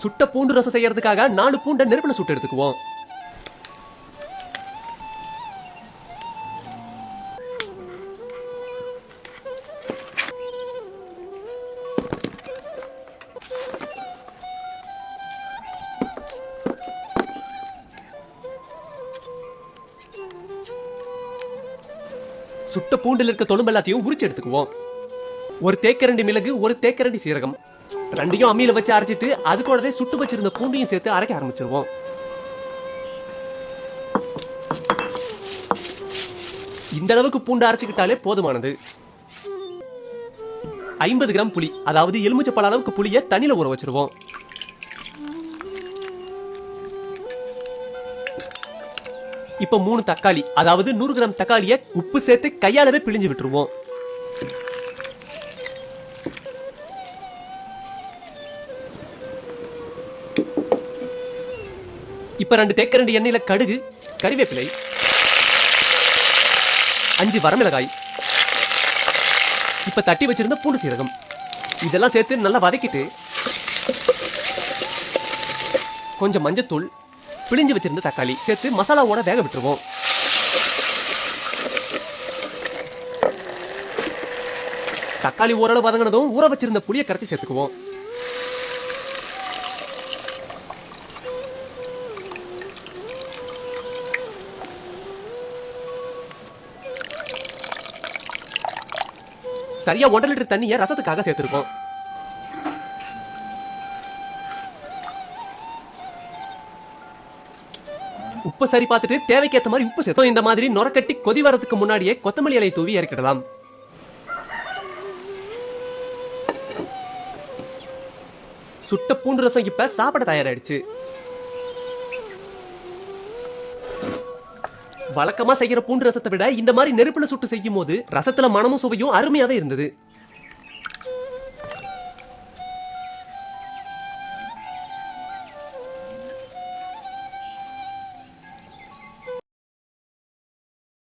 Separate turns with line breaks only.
சுட்ட பூண்டு ரசம் செய்யறதுக்காக 4 பூண்டை நெருப்புல சுட்டு எடுத்துக்குவோம். சுட்ட பூண்டில் இருக்க தொழும்பு எல்லாத்தையும் உரிச்சு எடுத்துக்குவோம். ஒரு தேக்கரண்டி மிளகு, ஒரு தேக்கரண்டி சீரகம் ரெண்டையும் அம்மியில வச்சு அரைச்சிட்டு அது கூடவே சுட்டு வச்சிருந்த பூண்டையும் சேர்த்து அரைக்க ஆரம்பிச்சிருவோம். இந்த அளவுக்கு பூண்டு அரைச்சுக்கிட்டாலே போதுமானது. 50 கிராம் புளி, அதாவது எலுமிச்சப்பழ அளவுக்கு புளியை தண்ணியில ஊற வச்சிருவோம். இப்ப 3 தக்காளி, அதாவது 100 கிராம் தக்காளியை உப்பு சேர்த்து கையாலவே பிழிஞ்சு விட்டுருவோம். இப்ப 2 தேக்கரண்டி எண்ணெயில கடுகு, கறிவேப்பிலை, 5 வரமிளகாய், இப்ப தட்டி வச்சிருந்த பூண்டு சீரகம் இதெல்லாம் சேர்த்து நல்லா வதக்கிட்டு கொஞ்சம் மஞ்சத்தூள், பிழிஞ்சு வச்சிருந்த தக்காளி சேர்த்து மசாலாவோட வேக விட்டுருவோம். தக்காளி ஓரளவு வதங்கினதும் ஊற வச்சிருந்த புளியை கரைச்சி சேர்த்துக்குவோம். சரியா 1.5 லிட்டர் தண்ணியை ரசத்துக்காக சேர்த்திருக்கோம். உப்பு சரி பார்த்துட்டு தேவைக்கேற்ற மாதிரி உப்பு சேர்த்தோம். இந்த மாதிரி நொரக்கட்டி கொதி வரதுக்கு முன்னாடியே கொத்தமல்லி இலை தூவி இறக்கிடலாம். சுட்ட பூண்டு ரசம் இப்ப சாப்பிட தயாராயிடுச்சு. வழக்கமா செய்யற பூண்டு ரசத்தை விட இந்த மாதிரி நெருப்புல சுட்டு செய்யும் போது ரசத்துல மனமும் சுவையும் அருமையாவே இருந்தது.